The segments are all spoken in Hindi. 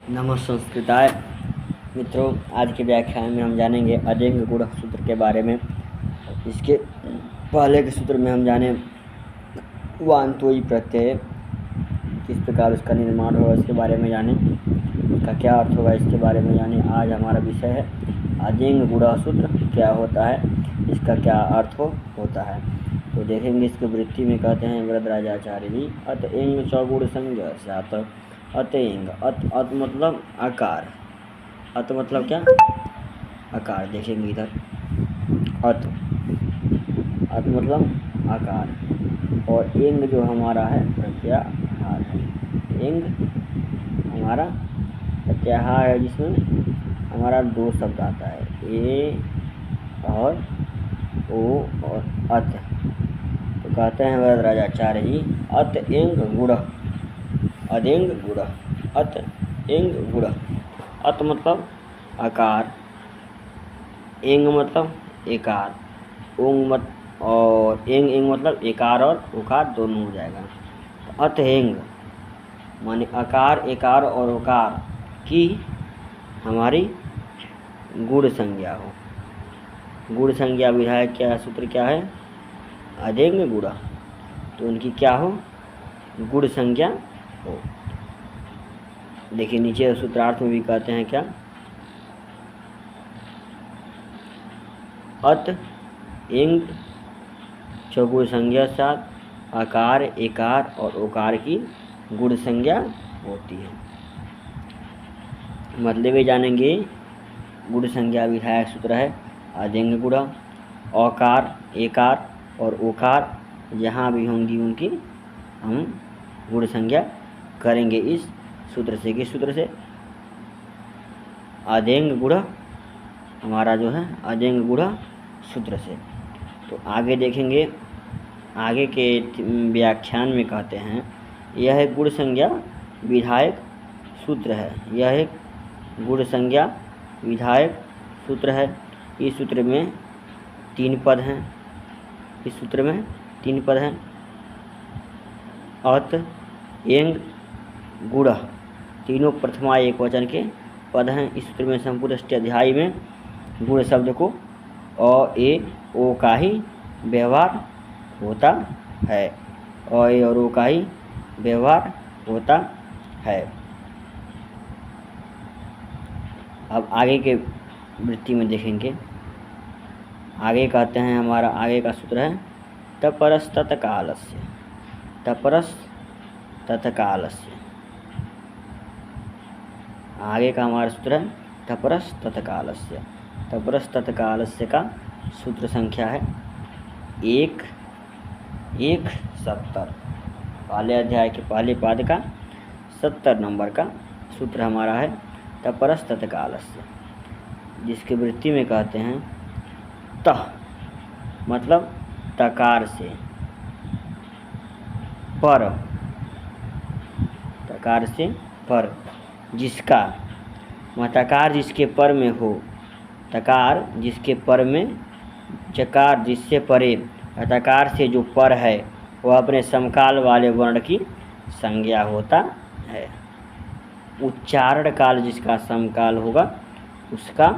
नमः संस्कृताय। मित्रों, आज के व्याख्यान में हम जानेंगे अजेंग गुण सूत्र के बारे में। इसके पहले के सूत्र में हम जाने वांतोई प्रत्यय किस प्रकार उसका निर्माण होगा इसके बारे में जाने, उसका क्या अर्थ होगा इसके बारे में जाने। आज हमारा विषय है अजेंग गुण सूत्र क्या होता है, इसका क्या अर्थ होता है। तो देखेंगे इसके वृत्ति में कहते हैं वरदराजाचार्य जी अत एंग चौगुण संज्ञा सात अतेंग अत मतलब आकार, अत मतलब क्या आकार। देखेंगे इधर अत मतलब आकार और एंग जो हमारा है प्रत्याहार है। एंग हमारा प्रत्याहार है जिसमें हमारा दो शब्द आता है ए और ओ और अत। तो कहते हैं वरदराजाचार्य जी अत एंग गुण अदेंग गुण अत एंग गुण। अत मतलब आकार, एंग मतलब एकार, ओंग मत और एंग मतलब एकार और उकार दोनों हो जाएगा। तो अत एंग माने आकार, एकार और उकार की हमारी गुण संज्ञा हो। गुण संज्ञा विधायक क्या सूत्र क्या है अदेंग गुण, तो उनकी क्या हो गुण संज्ञा हो। देखिए नीचे सूत्रार्थ में भी कहते हैं क्या अत एंग चौगुण संज्ञा साथ आकार, एकार और ओकार की गुण संज्ञा होती है। मतलब ये जानेंगे गुण संज्ञा विधायक सूत्र है अदेंग गुण। औकार, एकार और ओकार जहाँ भी होंगी उनकी हम गुण संज्ञा करेंगे इस सूत्र से। किस सूत्र से अदेंग गुण हमारा जो है अदेंग गुण सूत्र से। तो आगे देखेंगे, आगे के व्याख्यान में कहते हैं यह एक गुण संज्ञा विधायक सूत्र है। यह एक गुण संज्ञा विधायक सूत्र है। इस सूत्र में 3 पद हैं। इस सूत्र में 3 पद हैं अत एंग गुण, तीनों प्रथमा एक वचन के पद हैं। इस सूत्र में संपूर्ण अष्टाध्यायी में गुण शब्द को अ ए ओ का ही व्यवहार होता है। अ ए और ओ का ही व्यवहार होता है। अब आगे के वृत्ति में देखेंगे। आगे कहते हैं हमारा आगे का सूत्र है तपरस तत्कालस्य। तपरस तत्कालस्य आगे का हमारा सूत्र है तपरस तत्कालस्य। तपरस तत्कालस्य का सूत्र संख्या है 1:1:70। पहले अध्याय के पहले पाद का 70 नंबर का सूत्र हमारा है तपरस तत्कालस्य, जिसके वृत्ति में कहते हैं तह मतलब तकार से, पर तकार से पर जिसका तकार जिसके पर में हो, तकार जिसके पर में, जकार जिससे परे, तकार से जो पर है वह अपने समकाल वाले वर्ण की संज्ञा होता है। उच्चारण काल जिसका समकाल होगा उसका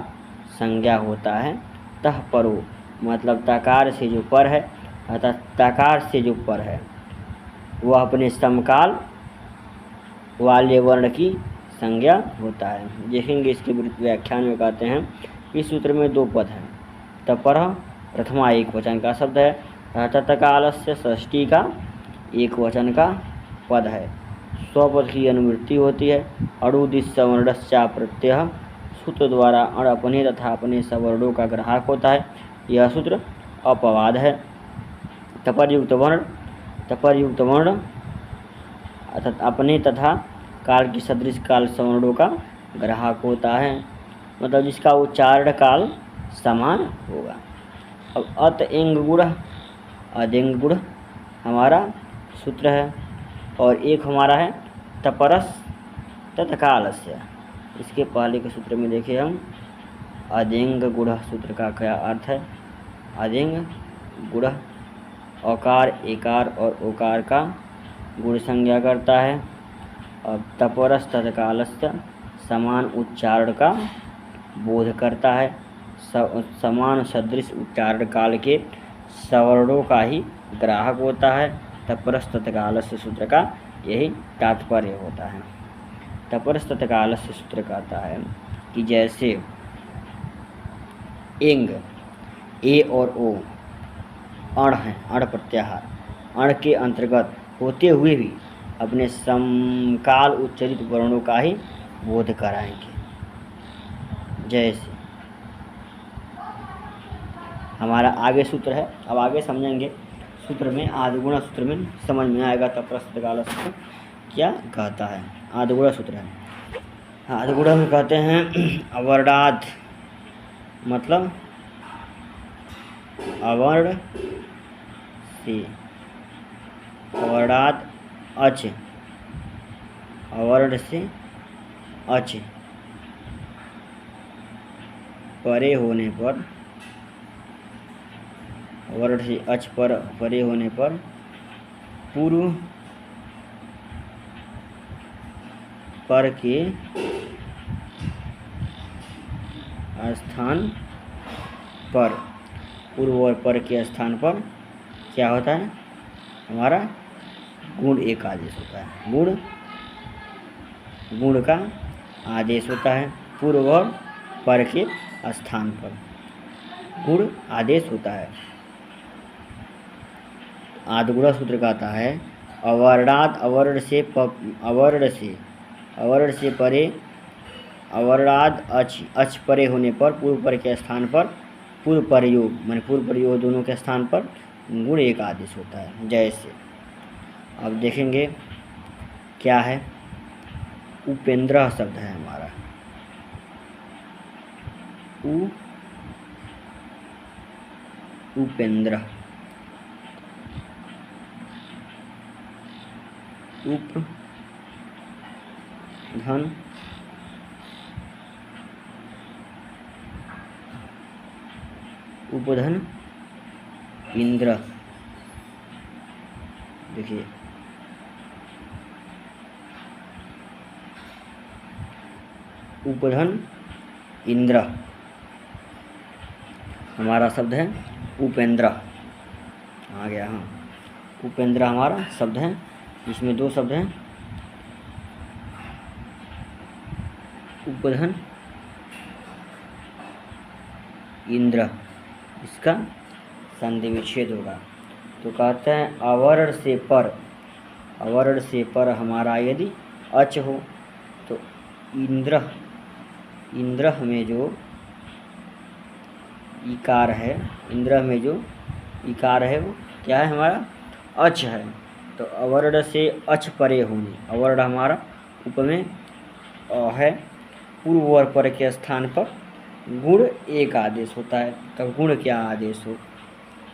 संज्ञा होता है तह परो, मतलब तकार से जो पर है अर्थात तकार से जो पर है वह अपने समकाल वाले वर्ण की संज्ञा होता है। देखेंगे इसके व्याख्यान में कहते हैं इस सूत्र में 2 पद हैं। तपर प्रथमा एक वचन का शब्द है, तत्कालस्य षष्ठी का एक वचन का पद है। स्वपद की अनुवृत्ति होती है। अणुदिश सवर्णश्चा प्रत्यय सूत्र द्वारा अण अपने तथा अपने सवर्णों का ग्राहक होता है। यह सूत्र अपवाद है। तपरयुक्त वर्ण अर्थात अपने तथा काल की सदृश काल सवर्णों का ग्राहक होता है, मतलब जिसका उच्चारण काल समान होगा। अब अत एंग गुण अदेंग गुण हमारा सूत्र है और एक हमारा है तपरस तत्कालस्य। इसके पहले के सूत्र में देखिए हम अदेंग गुण सूत्र का क्या अर्थ है। अदेंग गुण औकार, एकार और ओकार का गुण संज्ञा करता है। और तपरस तत्कालस्य समान उच्चारण का बोध करता है। समान सदृश उच्चारण काल के सवर्णों का ही ग्राहक होता है। तपरस्त तथा आलस्य सूत्र का यही तात्पर्य होता है। तपरस्त तथा आलस्य सूत्र कहता है कि जैसे एंग, ए और ओ अण हैं, अण प्रत्याहार, अण के अंतर्गत होते हुए भी अपने समकाल उच्चरित वर्णों का ही बोध कराएंगे। जैसे हमारा आगे सूत्र है, अब आगे समझेंगे सूत्र में, आदिगुणा सूत्र में समझ में आएगा तपरस्त तथा आलस्य सूत्र क्या कहता है। आदिगुणा सूत्र है, आदिगुणा में कहते हैं अवर्णाद मतलब अवर्ण से, अवर्णाद अच, अवर्ण से अच परे होने पर, वर्ण से अच पर परे होने पर पूर्व पर के स्थान पर, पूर्व और पर के स्थान पर क्या होता है हमारा गुण एक आदेश होता है। गुण का आदेश होता है। पूर्व और पर के स्थान पर गुण आदेश होता है। आदिगुणा सूत्र कहता है अवर्णाद, अवर्ण से परे, अवर्णाद अच परे होने पर पूर्व पर के स्थान पर पूर्व प्रयोग माने पूर्व प्रयोग दोनों के स्थान पर गुण एक आदेश होता है। जैसे अब देखेंगे क्या है, उपेंद्र शब्द है हमारा, उपेंद्र, उप धन उपधन इंद्र, देखिए उपधन इंद्र हमारा शब्द है उपेंद्र, आ गया। हाँ, उपेंद्र हमारा शब्द है, इसमें दो शब्द हैं, उपधन इंद्र, इसका संधि विच्छेद होगा। तो कहते हैं अवर्ण से पर, अवर्ण से पर हमारा यदि अच हो तो इंद्र, इंद्र में जो इकार है, इंद्र में जो इकार है वो क्या है हमारा अच है। तो अवर्ण से अच परे होने, अवर्ण हमारा उप में है, पूर्व और पर के स्थान पर गुण एक आदेश होता है। तब गुण क्या आदेश हो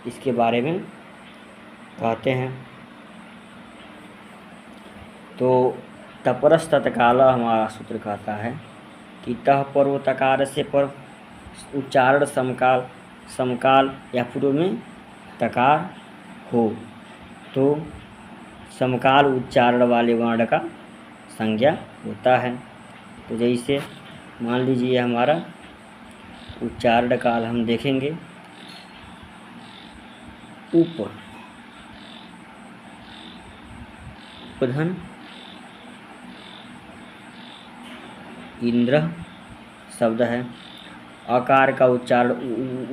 इसके बारे में कहते हैं। तो तपरस तत्काल हमारा सूत्र कहता है कि तह पर तकार से पर उच्चारण समकाल, समकाल या पूर्व में तकार हो तो समकाल उच्चारण वाले वर्ण का संज्ञा होता है। तो जैसे मान लीजिए हमारा उच्चारण काल हम देखेंगे उपधन इंद्र शब्द है। अकार का उच्चारण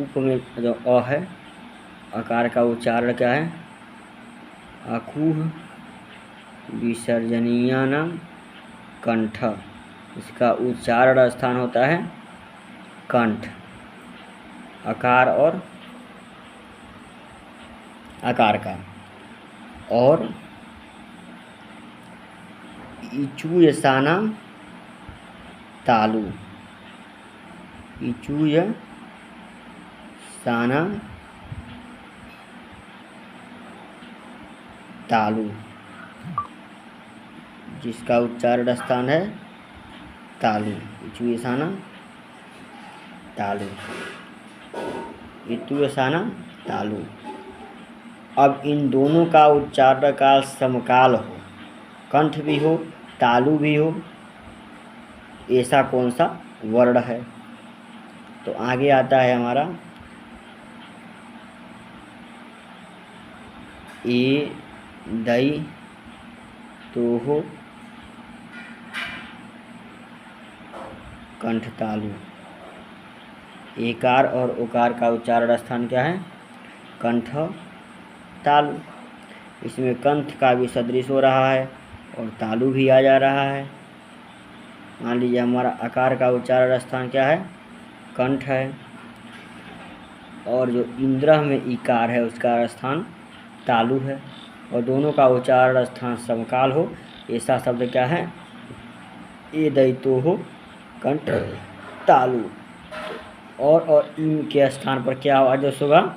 उप में जो अ है, अकार का उच्चारण क्या है अकूह विसर्जनीयानाम कंठ, इसका उच्चारण स्थान होता है कंठ, अकार और आकार का। और इचूयसाना तालु, इचूयसाना तालु, जिसका उच्चारण स्थान है तालु, इचूयसाना तालु, इचूयसाना तालु। अब इन दोनों का उच्चारण का समकाल हो, कंठ भी हो तालु भी हो, ऐसा कौन सा वर्ण है। तो आगे आता है हमारा ए दई तोह कंठ तालु। एकार और उकार का उच्चारण स्थान क्या है, कंठ तालु। इसमें कंठ का भी सदृश हो रहा है और तालु भी आ जा रहा है। मान लीजिए हमारा आकार का उच्चारण स्थान क्या है, कंठ है, और जो इंद्र में इकार है उसका स्थान तालु है, और दोनों का उच्चारण स्थान समकाल हो, ऐसा शब्द क्या है, ए दैतो हो कंठ तालु। और इन के स्थान पर क्या आदेश होगा,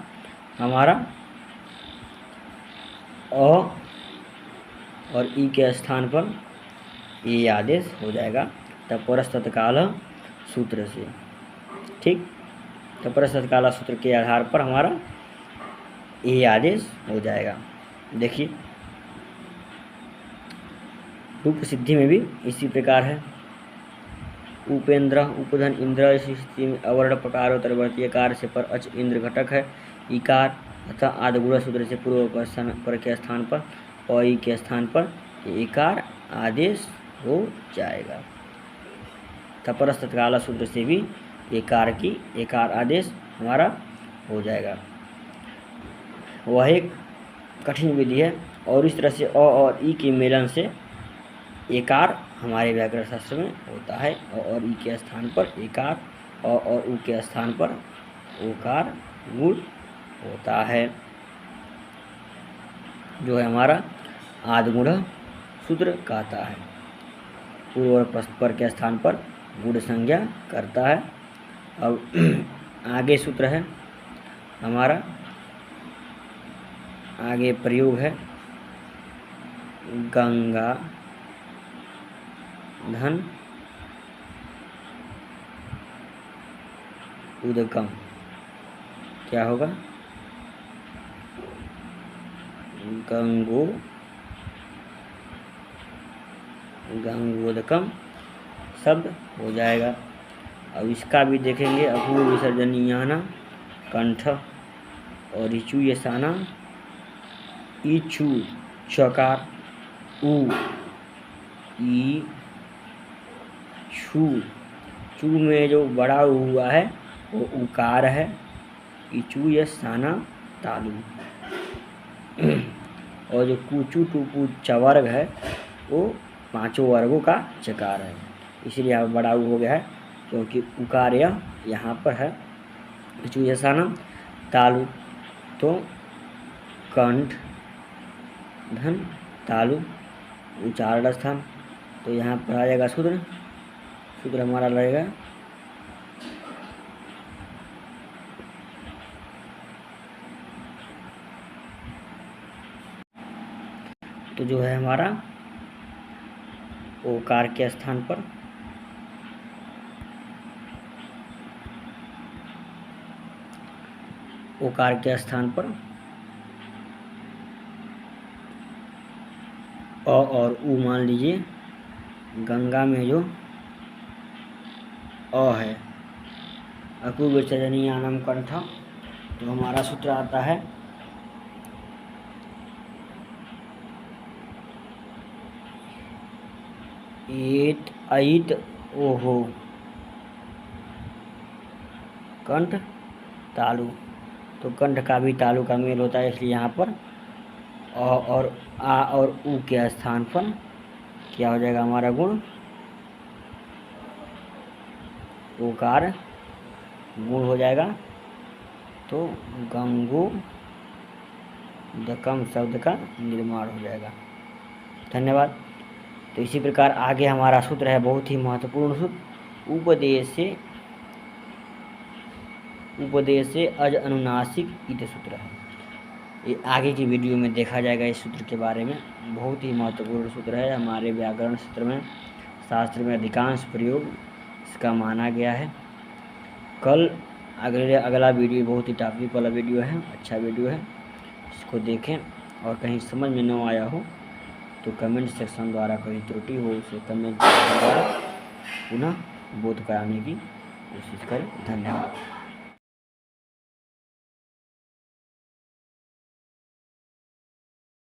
हमारा अ, और ई के स्थान पर ये आदेश हो जाएगा तत्परस तत्काल सूत्र से। ठीक, तत्परस तत्काल सूत्र के आधार पर हमारा ये आदेश हो जाएगा। देखिए रूप सिद्धि में भी इसी प्रकार है। उपेंद्र उपधन इंद्र, इस स्थिति में अवर्ण प्रकारोत्तरवर्ती कार से पर अच इंद्र घटक है इकार, अतः आदिगुण सूत्र से पूर्व स्थान पर के स्थान पर और ई के स्थान पर इकार आदेश हो जाएगा। तत्परस तत्काल सूत्र से भी एकार आदेश हमारा हो जाएगा। वह एक कठिन विधि है और इस तरह से अ और ई के मेलन से एकार हमारे व्याकरण शास्त्र में होता है। और ई के स्थान पर एकार और उ के स्थान पर ओकार गुण होता है, जो है हमारा आदिगुण सूत्र कहता है। पूर्व और पर के स्थान पर गुण संज्ञा करता है। अब आगे सूत्र है हमारा, आगे प्रयोग है गंगा धन उदकम। क्या होगा, गंगोदकम शब्द हो जाएगा। अब इसका भी देखेंगे, अपूर्व विसर्जनीयाना कंठ और इचु यसाना इचु चकार उ ई छू, चू में जो बड़ा हुआ है वो उकार है, इचू यसाना तालु, और जो कुचू टूपू चवर्ग है वो पांचों वर्गों का चकार है, इसलिए यहाँ बड़ा उ हो गया है क्योंकि उकार यहाँ पर है। इचू यसाना तालु, तो कंठ धन तालु उच्चारण स्थान, तो यहाँ पर आ जाएगा सूत्र हमारा लगेगा तो जो है हमारा ओकार के स्थान पर अ और उ मान लीजिए, गंगा में जो अ है अपूर्व विसर्जनीयानम कंठ, तो हमारा सूत्र आता है एत ऐत ओहो कंठ तालु, तो कंठ का भी तालु का मेल होता है, इसलिए यहाँ पर अ और आ और उ के स्थान पर क्या हो जाएगा हमारा गुण, ओकार गुण हो जाएगा, तो गंगो दकम शब्द का निर्माण हो जाएगा। धन्यवाद। तो इसी प्रकार आगे हमारा सूत्र है बहुत ही महत्वपूर्ण सूत्र, उपदेश से अज अनुनासिक इत सूत्र है। ये आगे की वीडियो में देखा जाएगा इस सूत्र के बारे में। बहुत ही महत्वपूर्ण सूत्र है, हमारे व्याकरण सूत्र में शास्त्र में अधिकांश प्रयोग इसका माना गया है। कल अगला वीडियो बहुत ही टॉपिक वाला वीडियो है, अच्छा वीडियो है, इसको देखें। और कहीं समझ में न आया हो तो कमेंट सेक्शन द्वारा, कोई त्रुटि हो उसे कमेंट द्वारा पुनः बोध कराने की कोशिश करें। धन्यवाद।